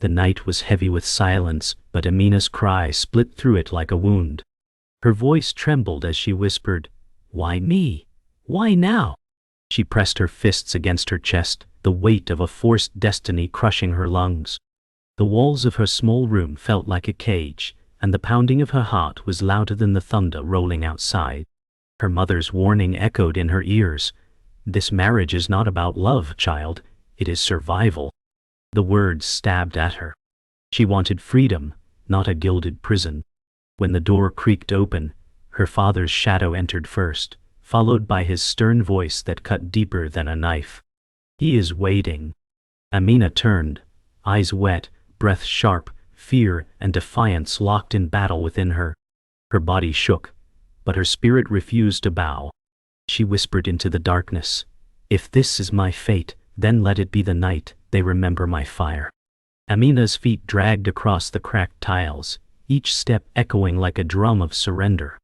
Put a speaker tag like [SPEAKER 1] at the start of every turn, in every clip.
[SPEAKER 1] The night was heavy with silence, but Amina's cry split through it like a wound. Her voice trembled as she whispered, "Why me? Why now?" She pressed her fists against her chest, the weight of a forced destiny crushing her lungs. The walls of her small room felt like a cage, and the pounding of her heart was louder than the thunder rolling outside. Her mother's warning echoed in her ears. "This marriage is not about love, child. It is survival." The words stabbed at her. She wanted freedom, not a gilded prison. When the door creaked open, her father's shadow entered first, followed by his stern voice that cut deeper than a knife. "He is waiting." Amina turned, eyes wet, breath sharp, fear and defiance locked in battle within her. Her body shook, but her spirit refused to bow. She whispered into the darkness, "If this is my fate, then let it be the night they remember my fire." Amina's feet dragged across the cracked tiles, each step echoing like a drum of surrender.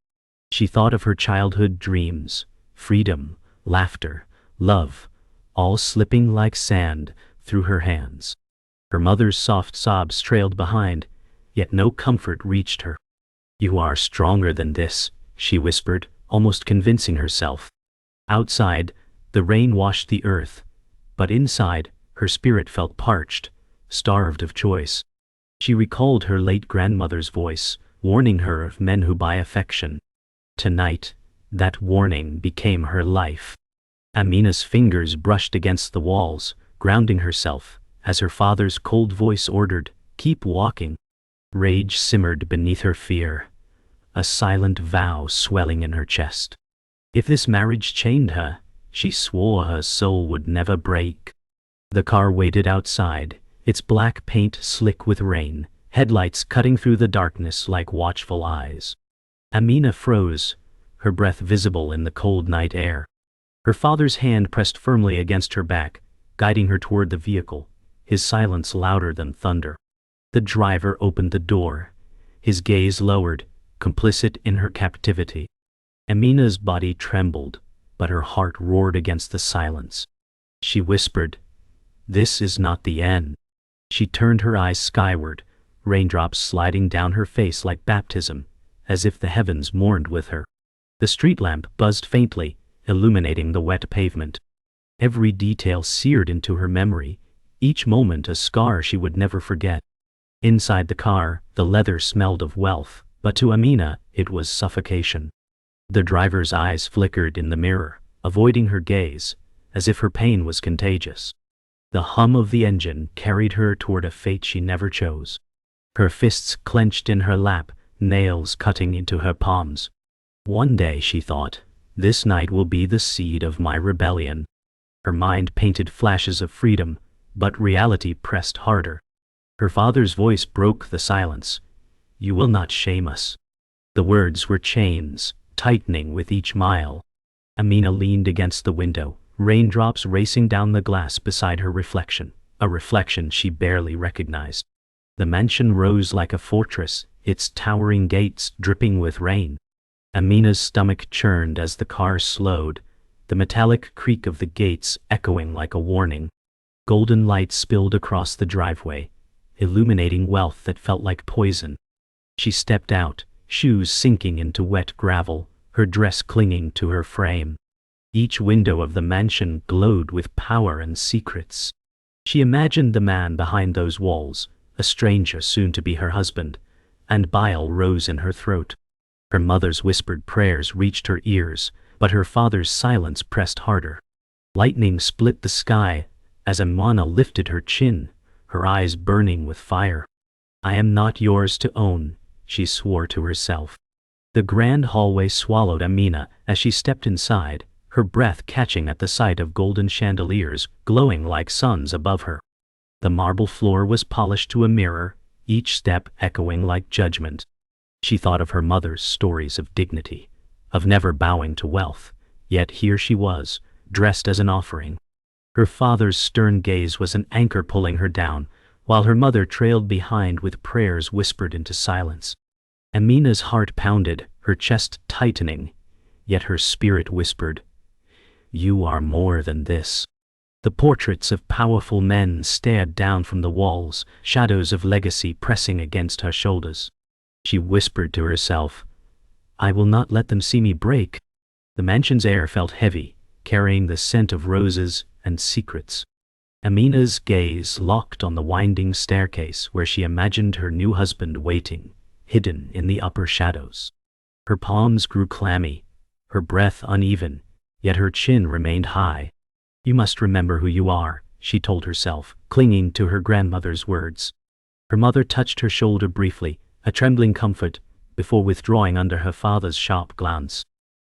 [SPEAKER 1] She thought of her childhood dreams, freedom, laughter, love, all slipping like sand through her hands. Her mother's soft sobs trailed behind, yet no comfort reached her. "You are stronger than this," she whispered, almost convincing herself. Outside, the rain washed the earth, but inside, her spirit felt parched, starved of choice. She recalled her late grandmother's voice, warning her of men who buy affection. Tonight, that warning became her life. Amina's fingers brushed against the walls, grounding herself, as her father's cold voice ordered, "Keep walking." Rage simmered beneath her fear, a silent vow swelling in her chest. If this marriage chained her, she swore her soul would never break. The car waited outside, its black paint slick with rain, headlights cutting through the darkness like watchful eyes. Amina froze, her breath visible in the cold night air. Her father's hand pressed firmly against her back, guiding her toward the vehicle, his silence louder than thunder. The driver opened the door, his gaze lowered, complicit in her captivity. Amina's body trembled, but her heart roared against the silence. She whispered, "This is not the end." She turned her eyes skyward, raindrops sliding down her face like baptism, as if the heavens mourned with her. The street lamp buzzed faintly, illuminating the wet pavement. Every detail seared into her memory, each moment a scar she would never forget. Inside the car, the leather smelled of wealth, but to Amina, it was suffocation. The driver's eyes flickered in the mirror, avoiding her gaze, as if her pain was contagious. The hum of the engine carried her toward a fate she never chose. Her fists clenched in her lap, nails cutting into her palms. One day, she thought, this night will be the seed of my rebellion. Her mind painted flashes of freedom, but reality pressed harder. Her father's voice broke the silence. "You will not shame us." The words were chains, tightening with each mile. Amina leaned against the window, raindrops racing down the glass beside her reflection, a reflection she barely recognized. The mansion rose like a fortress, its towering gates dripping with rain. Amina's stomach churned as the car slowed, the metallic creak of the gates echoing like a warning. Golden light spilled across the driveway, illuminating wealth that felt like poison. She stepped out, shoes sinking into wet gravel, her dress clinging to her frame. Each window of the mansion glowed with power and secrets. She imagined the man behind those walls, a stranger soon to be her husband, and bile rose in her throat. Her mother's whispered prayers reached her ears, but her father's silence pressed harder. Lightning split the sky as Amina lifted her chin, her eyes burning with fire. "I am not yours to own," she swore to herself. The grand hallway swallowed Amina as she stepped inside, her breath catching at the sight of golden chandeliers glowing like suns above her. The marble floor was polished to a mirror, each step echoing like judgment. She thought of her mother's stories of dignity, of never bowing to wealth, yet here she was, dressed as an offering. Her father's stern gaze was an anchor pulling her down, while her mother trailed behind with prayers whispered into silence. Amina's heart pounded, her chest tightening, yet her spirit whispered, "You are more than this." The portraits of powerful men stared down from the walls, shadows of legacy pressing against her shoulders. She whispered to herself, "I will not let them see me break." The mansion's air felt heavy, carrying the scent of roses and secrets. Amina's gaze locked on the winding staircase where she imagined her new husband waiting, hidden in the upper shadows. Her palms grew clammy, her breath uneven, yet her chin remained high. "You must remember who you are," she told herself, clinging to her grandmother's words. Her mother touched her shoulder briefly, a trembling comfort, before withdrawing under her father's sharp glance.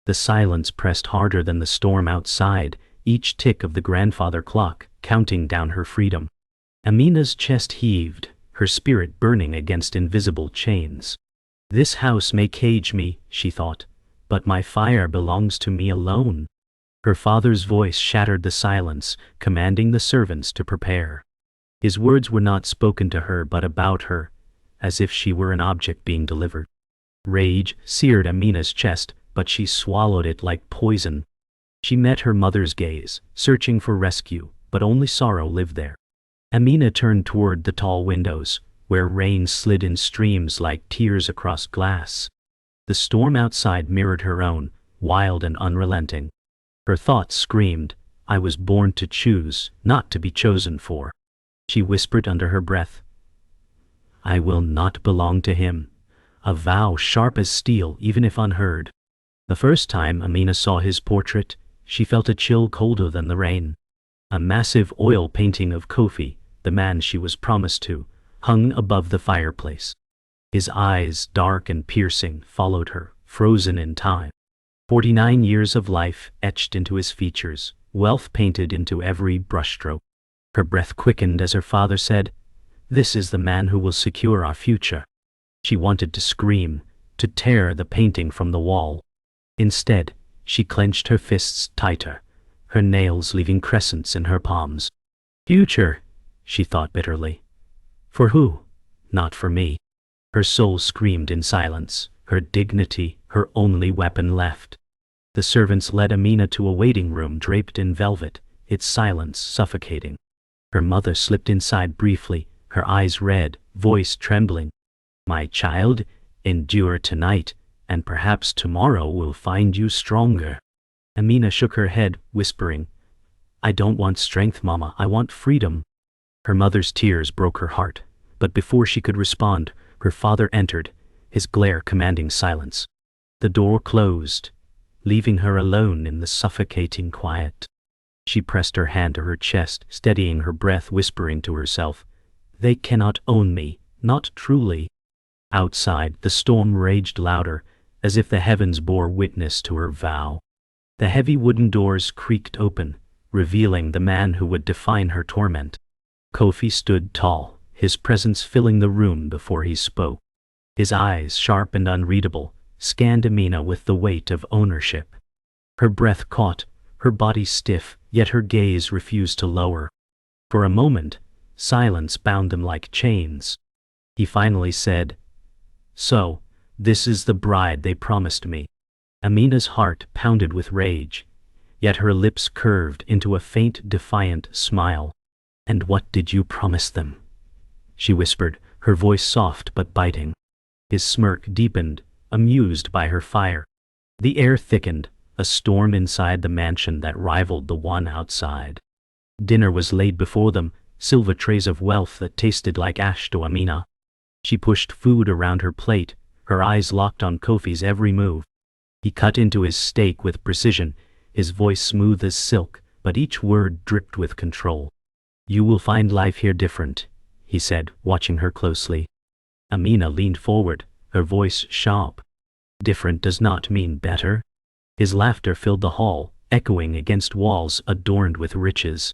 [SPEAKER 1] The silence pressed harder than the storm outside, each tick of the grandfather clock counting down her freedom. Amina's chest heaved, her spirit burning against invisible chains. "This house may cage me," she thought, "but my fire belongs to me alone." Her father's voice shattered the silence, commanding the servants to prepare. His words were not spoken to her but about her, as if she were an object being delivered. Rage seared Amina's chest, but she swallowed it like poison. She met her mother's gaze, searching for rescue, but only sorrow lived there. Amina turned toward the tall windows, where rain slid in streams like tears across glass. The storm outside mirrored her own, wild and unrelenting. Her thoughts screamed, "I was born to choose, not to be chosen for." She whispered under her breath, "I will not belong to him," a vow sharp as steel even if unheard. The first time Amina saw his portrait, she felt a chill colder than the rain. A massive oil painting of Kofi, the man she was promised to, hung above the fireplace. His eyes, dark and piercing, followed her, frozen in time. 49 years of life etched into his features, wealth painted into every brushstroke. Her breath quickened as her father said, "This is the man who will secure our future." She wanted to scream, to tear the painting from the wall. Instead, she clenched her fists tighter, her nails leaving crescents in her palms. "Future," she thought bitterly. "For who? Not for me." Her soul screamed in silence, her dignity her only weapon left. The servants led Amina to a waiting room draped in velvet, its silence suffocating. Her mother slipped inside briefly, her eyes red, voice trembling. "My child, endure tonight, and perhaps tomorrow will find you stronger." Amina shook her head, whispering, "I don't want strength, Mama, I want freedom." Her mother's tears broke her heart, but before she could respond, her father entered, his glare commanding silence. The door closed, leaving her alone in the suffocating quiet. She pressed her hand to her chest, steadying her breath, whispering to herself, "They cannot own me, not truly." Outside, the storm raged louder, as if the heavens bore witness to her vow. The heavy wooden doors creaked open, revealing the man who would define her torment. Kofi stood tall, his presence filling the room before he spoke. His eyes, sharp and unreadable, scanned Amina with the weight of ownership. Her breath caught, her body stiff, yet her gaze refused to lower. For a moment, silence bound them like chains. He finally said, "So, this is the bride they promised me." Amina's heart pounded with rage, yet her lips curved into a faint, defiant smile. "And what did you promise them?" she whispered, her voice soft but biting. His smirk deepened, amused by her fire. The air thickened, a storm inside the mansion that rivaled the one outside. Dinner was laid before them, silver trays of wealth that tasted like ash to Amina. She pushed food around her plate, her eyes locked on Kofi's every move. He cut into his steak with precision, his voice smooth as silk, but each word dripped with control. "You will find life here different," he said, watching her closely. Amina leaned forward, her voice sharp. "Different does not mean better." His laughter filled the hall, echoing against walls adorned with riches.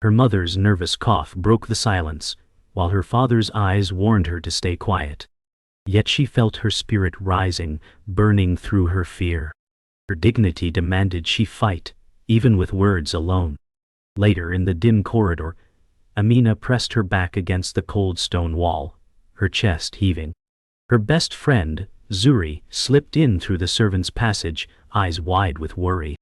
[SPEAKER 1] Her mother's nervous cough broke the silence, while her father's eyes warned her to stay quiet. Yet she felt her spirit rising, burning through her fear. Her dignity demanded she fight, even with words alone. Later in the dim corridor, Amina pressed her back against the cold stone wall, her chest heaving. Her best friend, Zuri, slipped in through the servants' passage, eyes wide with worry.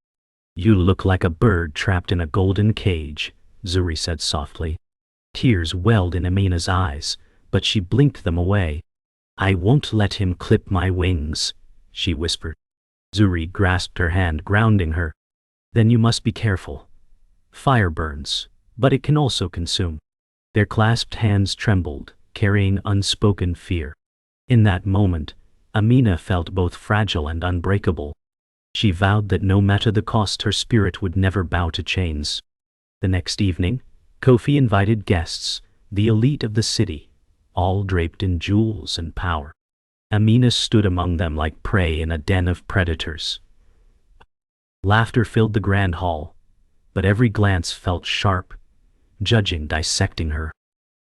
[SPEAKER 1] "You look like a bird trapped in a golden cage," Zuri said softly. Tears welled in Amina's eyes, but she blinked them away. I won't let him clip my wings, she whispered. Zuri grasped her hand, grounding her. Then you must be careful. Fire burns, but it can also consume. Their clasped hands trembled, carrying unspoken fear. In that moment, Amina felt both fragile and unbreakable. She vowed that no matter the cost, her spirit would never bow to chains. The next evening, Kofi invited guests, the elite of the city, all draped in jewels and power. Amina stood among them like prey in a den of predators. Laughter filled the grand hall, but every glance felt sharp, judging, dissecting her.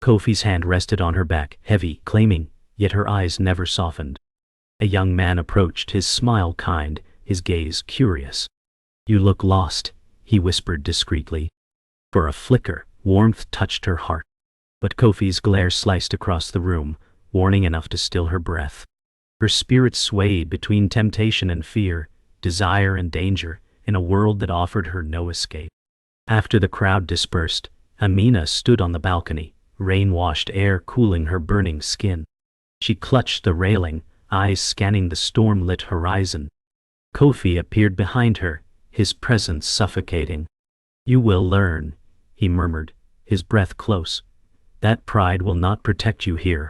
[SPEAKER 1] Kofi's hand rested on her back, heavy, claiming, yet her eyes never softened. A young man approached, his smile kind, his gaze curious. You look lost, he whispered discreetly. For a flicker, warmth touched her heart. But Kofi's glare sliced across the room, warning enough to still her breath. Her spirit swayed between temptation and fear, desire and danger, in a world that offered her no escape. After the crowd dispersed, Amina stood on the balcony, rain-washed air cooling her burning skin. She clutched the railing, eyes scanning the storm-lit horizon. Kofi appeared behind her, his presence suffocating. You will learn, he murmured, his breath close. That pride will not protect you here.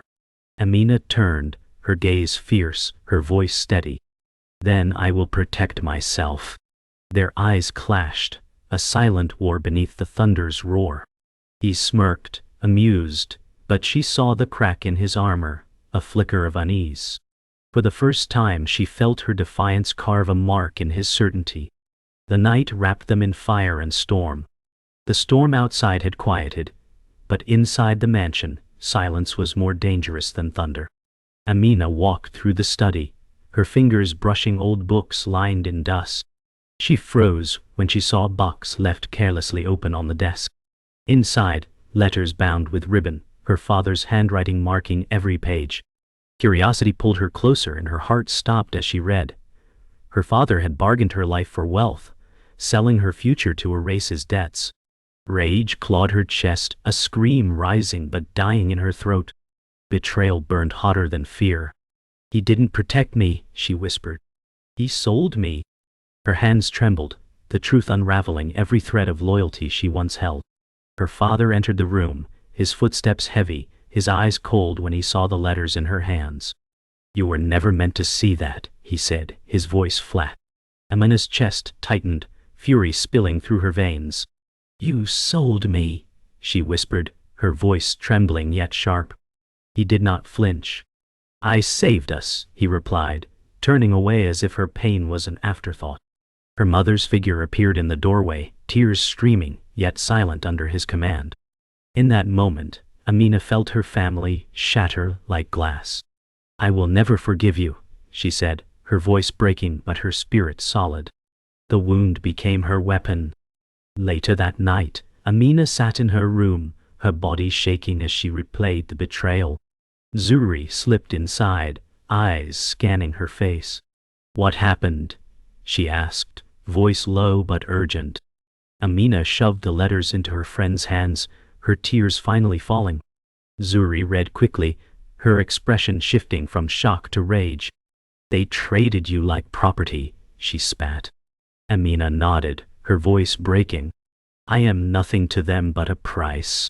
[SPEAKER 1] Amina turned, her gaze fierce, her voice steady. Then I will protect myself. Their eyes clashed, a silent war beneath the thunder's roar. He smirked, amused, but she saw the crack in his armor, a flicker of unease. For the first time she felt her defiance carve a mark in his certainty. The night wrapped them in fire and storm. The storm outside had quieted, but inside the mansion, silence was more dangerous than thunder. Amina walked through the study, her fingers brushing old books lined in dust. She froze when she saw a box left carelessly open on the desk. Inside, letters bound with ribbon, her father's handwriting marking every page. Curiosity pulled her closer and her heart stopped as she read. Her father had bargained her life for wealth, selling her future to erase his debts. Rage clawed her chest, a scream rising but dying in her throat. Betrayal burned hotter than fear. He didn't protect me, she whispered. He sold me. Her hands trembled, the truth unraveling every thread of loyalty she once held. Her father entered the room, his footsteps heavy, his eyes cold when he saw the letters in her hands. You were never meant to see that, he said, his voice flat. Amina's chest tightened, fury spilling through her veins. You sold me, she whispered, her voice trembling yet sharp. He did not flinch. I saved us, he replied, turning away as if her pain was an afterthought. Her mother's figure appeared in the doorway, tears streaming, yet silent under his command. In that moment, Amina felt her family shatter like glass. I will never forgive you, she said, her voice breaking but her spirit solid. The wound became her weapon. Later that night, Amina sat in her room, her body shaking as she replayed the betrayal. Zuri slipped inside, eyes scanning her face. What happened? She asked, voice low but urgent. Amina shoved the letters into her friend's hands, her tears finally falling. Zuri read quickly, her expression shifting from shock to rage. They traded you like property, she spat. Amina nodded, her voice breaking. I am nothing to them but a price.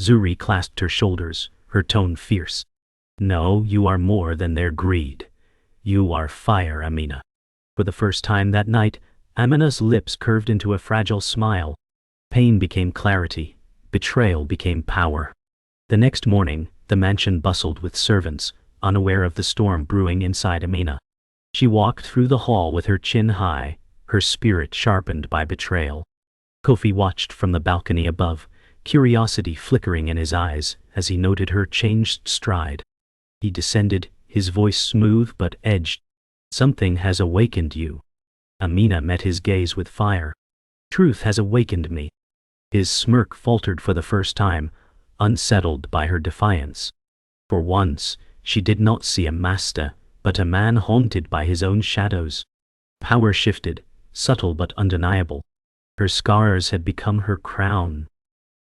[SPEAKER 1] Zuri clasped her shoulders, her tone fierce. No, you are more than their greed. You are fire, Amina. For the first time that night, Amina's lips curved into a fragile smile. Pain became clarity. Betrayal became power. The next morning, the mansion bustled with servants, unaware of the storm brewing inside Amina. She walked through the hall with her chin high, her spirit sharpened by betrayal. Kofi watched from the balcony above, curiosity flickering in his eyes as he noted her changed stride. He descended, his voice smooth but edged. Something has awakened you. Amina met his gaze with fire. Truth has awakened me. His smirk faltered for the first time, unsettled by her defiance. For once, she did not see a master, but a man haunted by his own shadows. Power shifted, subtle but undeniable. Her scars had become her crown.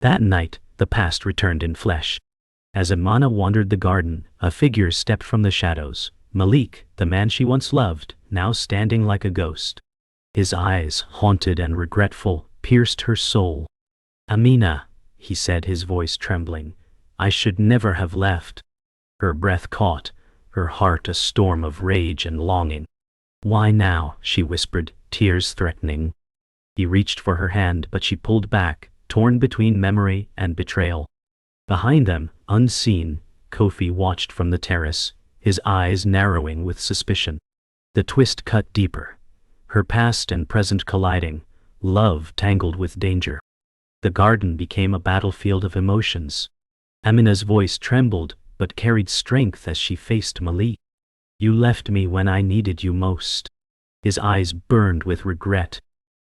[SPEAKER 1] That night, the past returned in flesh. As Amina wandered the garden, a figure stepped from the shadows. Malik, the man she once loved, now standing like a ghost. His eyes, haunted and regretful, pierced her soul. "Amina," he said, his voice trembling, "I should never have left." Her breath caught, her heart a storm of rage and longing. "Why now?" she whispered, tears threatening. He reached for her hand, but she pulled back, torn between memory and betrayal. Behind them, unseen, Kofi watched from the terrace, his eyes narrowing with suspicion. The twist cut deeper. Her past and present colliding, love tangled with danger. The garden became a battlefield of emotions. Amina's voice trembled, but carried strength as she faced Malik. "You left me when I needed you most." His eyes burned with regret.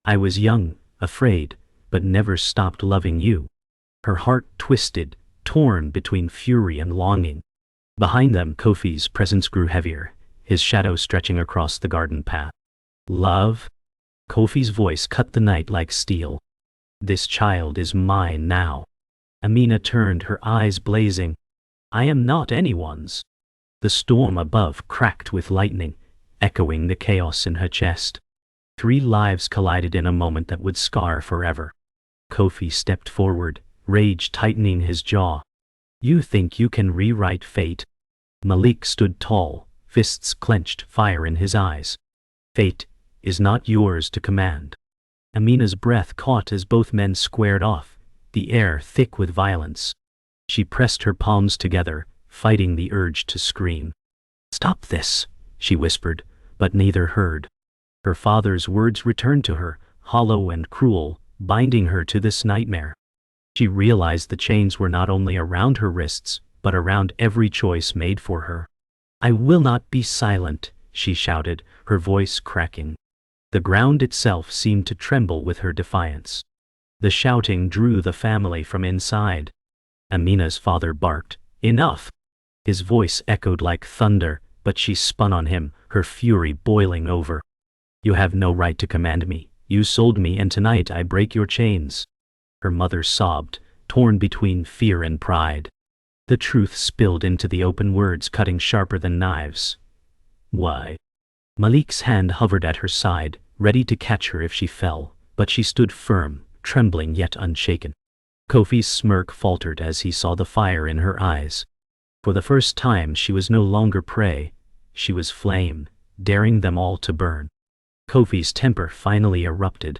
[SPEAKER 1] "I was young, afraid, but never stopped loving you." Her heart twisted, torn between fury and longing. Behind them, Kofi's presence grew heavier, his shadow stretching across the garden path. "Love?" Kofi's voice cut the night like steel. "This child is mine now." Amina turned, her eyes blazing. "I am not anyone's." The storm above cracked with lightning, echoing the chaos in her chest. 3 lives collided in a moment that would scar forever. Kofi stepped forward, rage tightening his jaw. "You think you can rewrite fate?" Malik stood tall, fists clenched, fire in his eyes. "Fate is not yours to command." Amina's breath caught as both men squared off, the air thick with violence. She pressed her palms together, fighting the urge to scream. "Stop this," she whispered, but neither heard. Her father's words returned to her, hollow and cruel, binding her to this nightmare. She realized the chains were not only around her wrists, but around every choice made for her. "I will not be silent," she shouted, her voice cracking. The ground itself seemed to tremble with her defiance. The shouting drew the family from inside. Amina's father barked, "Enough!" His voice echoed like thunder, but she spun on him, her fury boiling over. "You have no right to command me. You sold me, and tonight I break your chains." Her mother sobbed, torn between fear and pride. The truth spilled into the open words, cutting sharper than knives. "Why?" Malik's hand hovered at her side, ready to catch her if she fell, but she stood firm, trembling yet unshaken. Kofi's smirk faltered as he saw the fire in her eyes. For the first time she was no longer prey, she was flame, daring them all to burn. Kofi's temper finally erupted.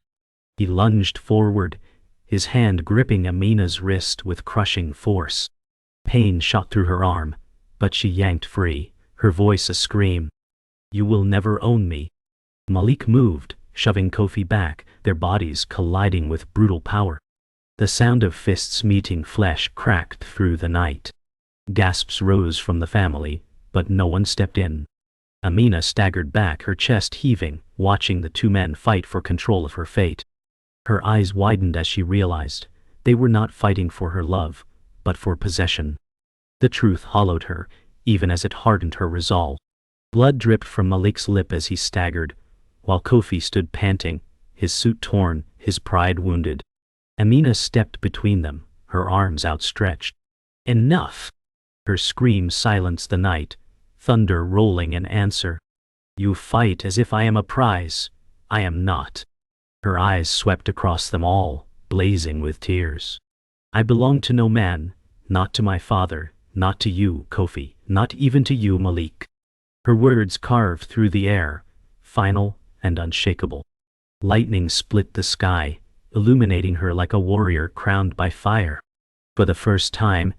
[SPEAKER 1] He lunged forward, his hand gripping Amina's wrist with crushing force. Pain shot through her arm, but she yanked free, her voice a scream. "You will never own me." Malik moved, shoving Kofi back, their bodies colliding with brutal power. The sound of fists meeting flesh cracked through the night. Gasps rose from the family, but no one stepped in. Amina staggered back, her chest heaving, watching the 2 men fight for control of her fate. Her eyes widened as she realized they were not fighting for her love, but for possession. The truth hollowed her, even as it hardened her resolve. Blood dripped from Malik's lip as he staggered, while Kofi stood panting, his suit torn, his pride wounded. Amina stepped between them, her arms outstretched. "Enough!" Her scream silenced the night, thunder rolling in answer. "You fight as if I am a prize. I am not." Her eyes swept across them all, blazing with tears. "I belong to no man, not to my father, not to you, Kofi, not even to you, Malik." Her words carved through the air, final and unshakable. Lightning split the sky, illuminating her like a warrior crowned by fire. For the first time,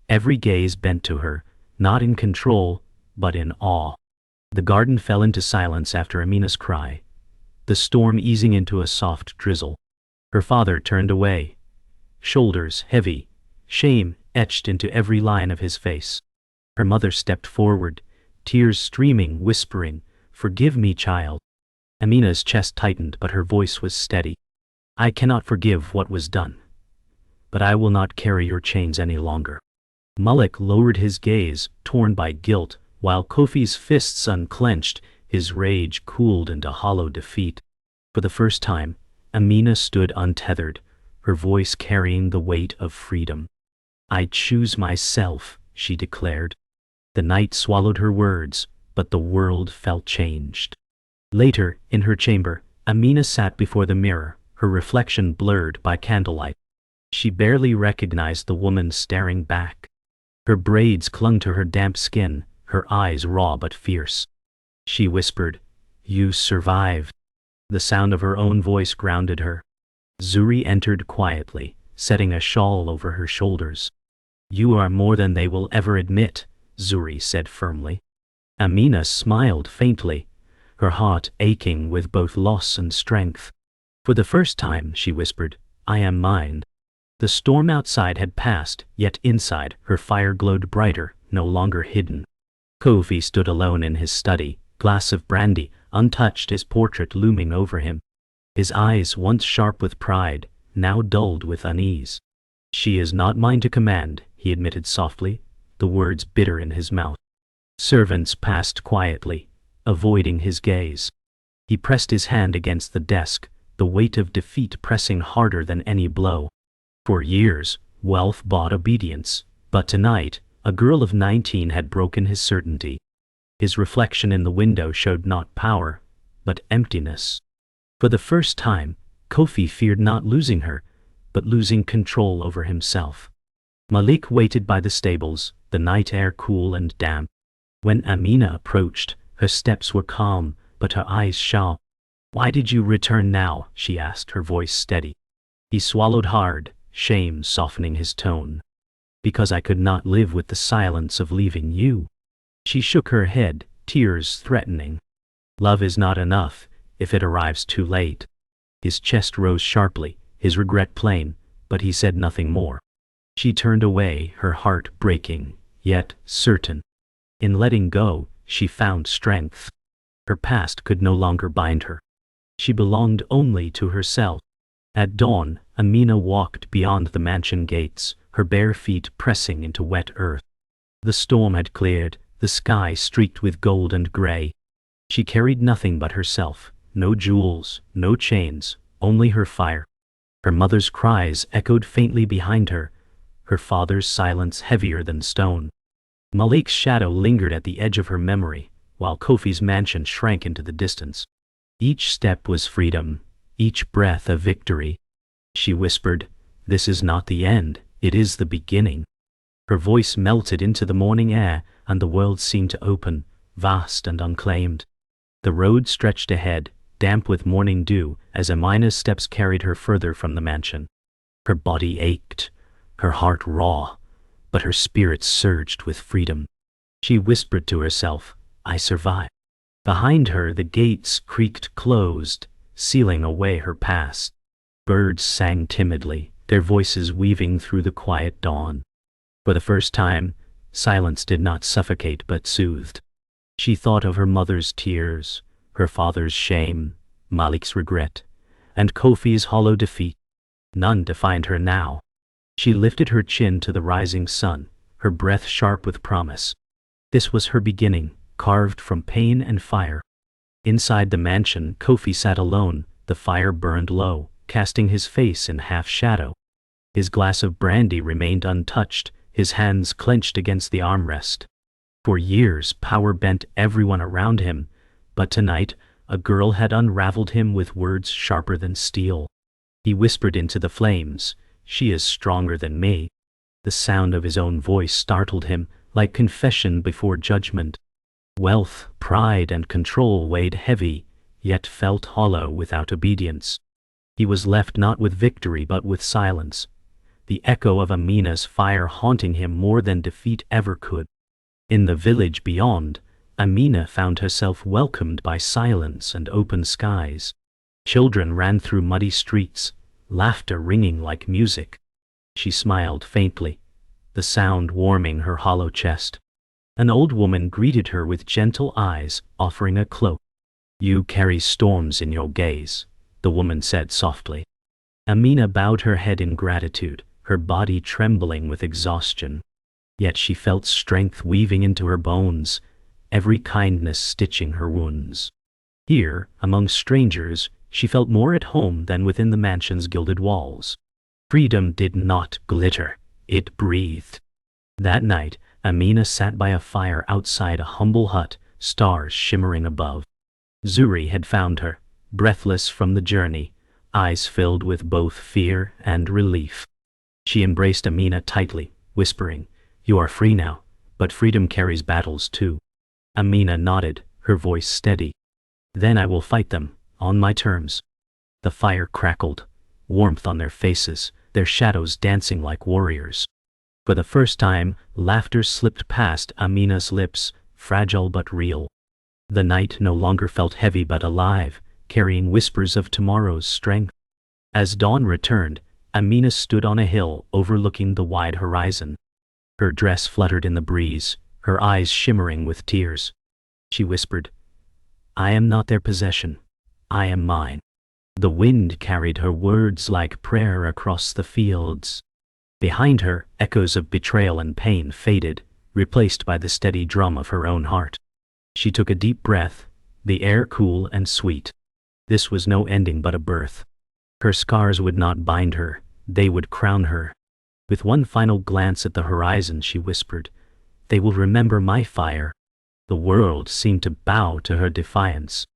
[SPEAKER 1] every gaze bent to her, not in control, but in awe. The garden fell into silence after Amina's cry, the storm easing into a soft drizzle. Her father turned away, shoulders heavy, shame etched into every line of his face. Her mother stepped forward, tears streaming, whispering, "Forgive me, child." Amina's chest tightened, but her voice was steady. "I cannot forgive what was done, but I will not carry your chains any longer." Malik lowered his gaze, torn by guilt, while Kofi's fists unclenched, his rage cooled into hollow defeat. For the first time, Amina stood untethered, her voice carrying the weight of freedom. "I choose myself," she declared. The night swallowed her words, but the world felt changed. Later, in her chamber, Amina sat before the mirror, her reflection blurred by candlelight. She barely recognized the woman staring back. Her braids clung to her damp skin, her eyes raw but fierce. She whispered, "You survived." The sound of her own voice grounded her. Zuri entered quietly, setting a shawl over her shoulders. "You are more than they will ever admit," Zuri said firmly. Amina smiled faintly, her heart aching with both loss and strength. "For the first time," she whispered, "I am mine." The storm outside had passed, yet inside, her fire glowed brighter, no longer hidden. Kofi stood alone in his study, glass of brandy, untouched, his portrait looming over him. His eyes, once sharp with pride, now dulled with unease. "She is not mine to command," he admitted softly, the words bitter in his mouth. Servants passed quietly, avoiding his gaze. He pressed his hand against the desk, the weight of defeat pressing harder than any blow. For years, wealth bought obedience, but tonight, a girl of 19 had broken his certainty. His reflection in the window showed not power, but emptiness. For the first time, Kofi feared not losing her, but losing control over himself. Malik waited by the stables, the night air cool and damp. When Amina approached, her steps were calm, but her eyes sharp. "Why did you return now?" she asked, her voice steady. He swallowed hard, shame softening his tone. "Because I could not live with the silence of leaving you." She shook her head, tears threatening. "Love is not enough, if it arrives too late." His chest rose sharply, his regret plain, but he said nothing more. She turned away, her heart breaking, yet certain. In letting go, she found strength. Her past could no longer bind her. She belonged only to herself. At dawn, Amina walked beyond the mansion gates, her bare feet pressing into wet earth. The storm had cleared, the sky streaked with gold and gray. She carried nothing but herself, no jewels, no chains, only her fire. Her mother's cries echoed faintly behind her, her father's silence heavier than stone. Malik's shadow lingered at the edge of her memory, while Kofi's mansion shrank into the distance. Each step was freedom, each breath a victory. She whispered, "This is not the end, it is the beginning." Her voice melted into the morning air, and the world seemed to open, vast and unclaimed. The road stretched ahead, damp with morning dew, as Amina's steps carried her further from the mansion. Her body ached, her heart raw, but her spirit surged with freedom. She whispered to herself, "I survived." Behind her the gates creaked closed, sealing away her past. Birds sang timidly, their voices weaving through the quiet dawn. For the first time, silence did not suffocate but soothed. She thought of her mother's tears, her father's shame, Malik's regret, and Kofi's hollow defeat. None defined her now. She lifted her chin to the rising sun, her breath sharp with promise. This was her beginning, carved from pain and fire. Inside the mansion, Kofi sat alone, the fire burned low, casting his face in half shadow. His glass of brandy remained untouched, his hands clenched against the armrest. For years, power bent everyone around him, but tonight, a girl had unraveled him with words sharper than steel. He whispered into the flames, "She is stronger than me." The sound of his own voice startled him, like confession before judgment. Wealth, pride, and control weighed heavy, yet felt hollow without obedience. He was left not with victory but with silence, the echo of Amina's fire haunting him more than defeat ever could. In the village beyond, Amina found herself welcomed by silence and open skies. Children ran through muddy streets, laughter ringing like music. She smiled faintly, the sound warming her hollow chest. An old woman greeted her with gentle eyes, offering a cloak. "You carry storms in your gaze," the woman said softly. Amina bowed her head in gratitude, her body trembling with exhaustion. Yet she felt strength weaving into her bones, every kindness stitching her wounds. Here, among strangers, she felt more at home than within the mansion's gilded walls. Freedom did not glitter, it breathed. That night, Amina sat by a fire outside a humble hut, stars shimmering above. Zuri had found her, breathless from the journey, eyes filled with both fear and relief. She embraced Amina tightly, whispering, "You are free now, but freedom carries battles too." Amina nodded, her voice steady. "Then I will fight them, on my terms." The fire crackled, warmth on their faces, their shadows dancing like warriors. For the first time, laughter slipped past Amina's lips, fragile but real. The night no longer felt heavy but alive, carrying whispers of tomorrow's strength. As dawn returned, Amina stood on a hill overlooking the wide horizon. Her dress fluttered in the breeze, her eyes shimmering with tears. She whispered, "I am not their possession. I am mine." The wind carried her words like prayer across the fields. Behind her, echoes of betrayal and pain faded, replaced by the steady drum of her own heart. She took a deep breath, the air cool and sweet. This was no ending but a birth. Her scars would not bind her, they would crown her. With one final glance at the horizon, she whispered, "They will remember my fire." The world seemed to bow to her defiance.